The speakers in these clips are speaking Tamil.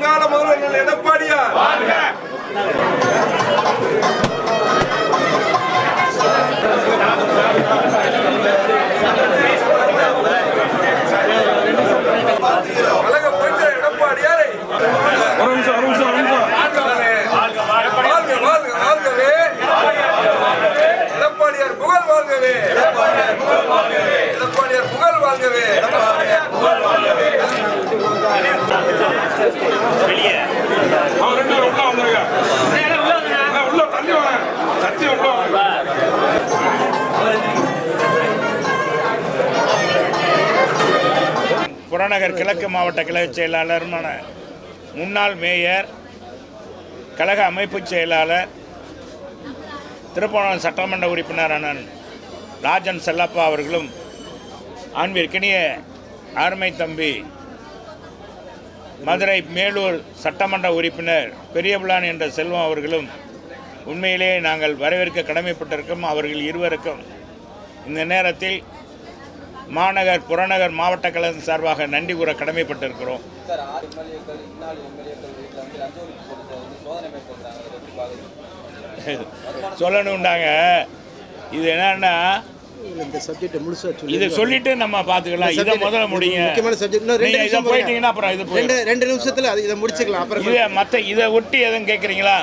வருங்கால முதல்வர் எடப்பாடியார் கழக பொதுச் எடப்பாடியாரை வாழ்கவே எடப்பாடியார் புகழ் வாழ்கவே எடப்பாடியார் புகழ் வாழ்கவே புறநகர் கிழக்கு மாவட்ட கழக செயலாளருமான முன்னாள் மேயர் கழக அமைப்பு செயலாளர் திருப்போணம் சட்டமன்ற உறுப்பினர் அண்ணன் ராஜன் செல்லப்பா அவர்களும் அன்பிற்கினிய அருமை தம்பி மதுரை மேலூர் சட்டமன்ற உறுப்பினர் பெரியபுலான் என்ற செல்வம் அவர்களும் உண்மையிலேயே நாங்கள் வரவேற்க கடமைப்பட்டிருக்கோம். அவர்கள் இருவருக்கும் இந்த நேரத்தில் மாநகர் புறநகர் மாவட்ட கழகம் சார்பாக நன்றி கூற கடமைப்பட்டிருக்கிறோம். சொல்லணுண்டாங்க. இது என்னன்னா இதை சொல்லிட்டு நம்ம பார்த்துக்கலாம். இதை முதல்ல முடியுங்க. இதை போயிட்டீங்கன்னா அப்புறம் இது 2 நிமிஷத்தில் இதை முடிச்சுக்கலாம். அப்புறம் இதை மற்ற இதை ஒட்டி எதுவும் கேட்குறீங்களா?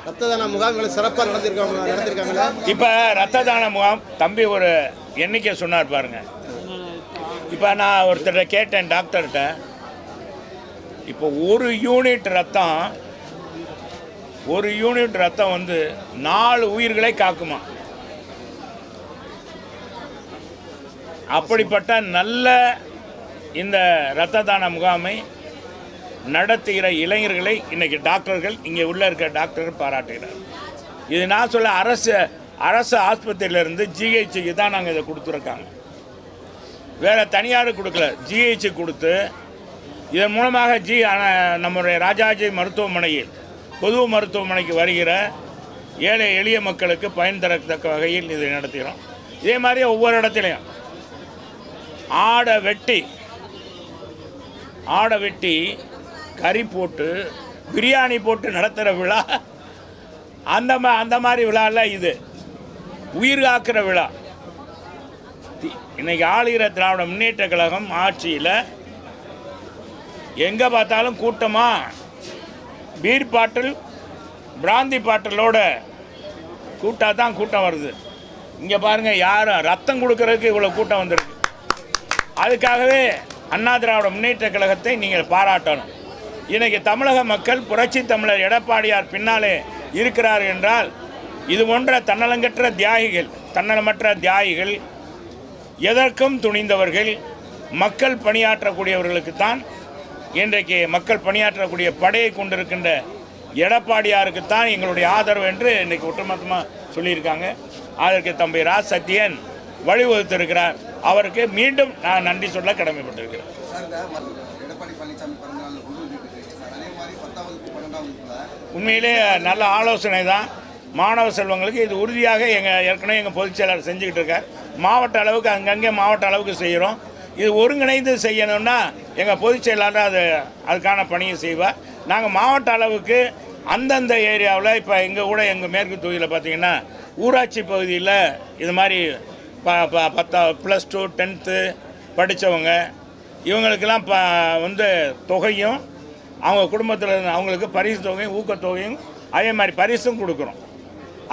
ரத்த தான முகாம்களை சிறப்பாக நடந்திருக்காங்களா? இப்போ ரத்த தான முகாம் தம்பி ஒரு எண்ணிக்கை சொன்னார் பாருங்க. இப்போ நான் ஒருத்தர் கேட்டேன் டாக்டர்கிட்ட, இப்போ ஒரு யூனிட் ரத்தம் வந்து 4 உயிர்களை காக்குமா. அப்படிப்பட்ட நல்ல இந்த இரத்த தான முகாமை நடத்துகிற இளைஞர்களை இன்றைக்கி டாக்டர்கள் இங்கே உள்ளே இருக்க டாக்டர்கள் பாராட்டுகிறார். இது நான் சொல்ல அரசு ஆஸ்பத்திரியிலேருந்து ஜிஹெச்சுக்கு தான் நாங்கள் இதை கொடுத்துருக்காங்க. வேறு தனியார் கொடுக்கல, ஜிஹெச்சு கொடுத்து இதன் மூலமாக நம்முடைய ராஜாஜி மருத்துவமனையில் பொது மருத்துவமனைக்கு வருகிற ஏழை எளிய மக்களுக்கு பயன் தரத்தக்க வகையில் இதை நடத்துகிறோம். இதே மாதிரி ஒவ்வொரு இடத்துலையும் ஆடை வெட்டி கறி போட்டு பிரியாணி போட்டு நடத்துகிற விழா, அந்த மாதிரி விழாவில் இது உயிர் காக்கிற விழா. இன்றைக்கி ஆளுகிற திராவிட முன்னேற்ற கழகம் ஆட்சியில் எங்கே பார்த்தாலும் கூட்டமாக பீர் பாட்டில் பிராந்தி பாட்டிலோட கூட்டம் வருது. இங்கே பாருங்கள், யாரும் ரத்தம் கொடுக்கறதுக்கு இவ்வளோ கூட்டம் வந்திருக்கு. அதுக்காகவே அண்ணா திராவிட முன்னேற்ற கழகத்தை நீங்கள் பாராட்டணும். இன்றைக்கி தமிழக மக்கள் புரட்சி தமிழர் எடப்பாடியார் பின்னாலே இருக்கிறார் என்றால் இது போன்ற தன்னலமற்ற தியாகிகள், எதற்கும் துணிந்தவர்கள், மக்கள் பணியாற்றக்கூடியவர்களுக்குத்தான், இன்றைக்கு மக்கள் பணியாற்றக்கூடிய படையை கொண்டிருக்கின்ற எடப்பாடியாருக்குத்தான் எங்களுடைய ஆதரவு என்று இன்றைக்கி ஒட்டுமொத்தமாக சொல்லியிருக்காங்க. அதற்கு தம்பி ராஜ் சத்தியன் வழிவகுத்திருக்கிறார். அவருக்கு மீண்டும் நான் நன்றி சொல்ல கடமைப்பட்டிருக்கிறேன். உண்மையிலே நல்ல ஆலோசனை தான். மாணவ செல்வங்களுக்கு இது உறுதியாக ஏற்கனவே எங்கள் பொதுச் செயலாளர் செஞ்சுக்கிட்டு இருக்கார். மாவட்ட அளவுக்கு அங்கங்கே மாவட்ட அளவுக்கு செய்கிறோம். இது ஒருங்கிணைந்து செய்யணும்னா எங்கள் பொதுச் செயலாளர் அதுக்கான பணியை செய்வார். நாங்கள் மாவட்ட அளவுக்கு அந்தந்த ஏரியாவில் இப்போ எங்கள் மேற்கு தொகுதியில் பார்த்திங்கன்னா ஊராட்சி பகுதியில் இது மாதிரி 10 +2 10th படித்தவங்க இவங்களுக்கெல்லாம் வந்து தொகையும் அவங்க குடும்பத்தில் அவங்களுக்கு பரிசு தொகையும் ஊக்கத்தொகையும் அதே மாதிரி பரிசும் கொடுக்குறோம்.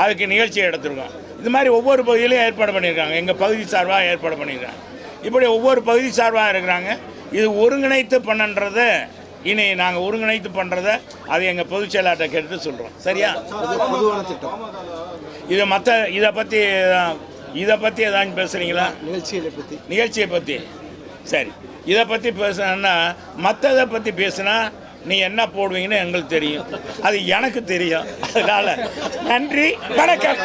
அதுக்கு நிகழ்ச்சியை எடுத்துருக்கோம். இது மாதிரி ஒவ்வொரு பகுதியிலையும் ஏற்பாடு பண்ணியிருக்காங்க. எங்கள் பகுதி சார்பாக ஏற்பாடு பண்ணியிருக்காங்க. இப்படி ஒவ்வொரு பகுதி சார்பாக இருக்கிறாங்க. இது ஒருங்கிணைத்து பண்ணன்றதை இனி நாங்கள் ஒருங்கிணைத்து பண்ணுறதை அது எங்கள் பொதுச் செயலாளர்கிட்ட கேட்டு சொல்கிறோம். சரியா? இது இதை பற்றி ஏதாச்சும் பேசுகிறீங்களா? நிகழ்ச்சியை பற்றி சரி. இதை பற்றி பேசுனா மற்றதை பற்றி பேசுனா நீ என்ன போடுவீங்கன்னு எங்களுக்கு தெரியும், அது எனக்கு தெரியும். அதனால் நன்றி, வணக்கம்.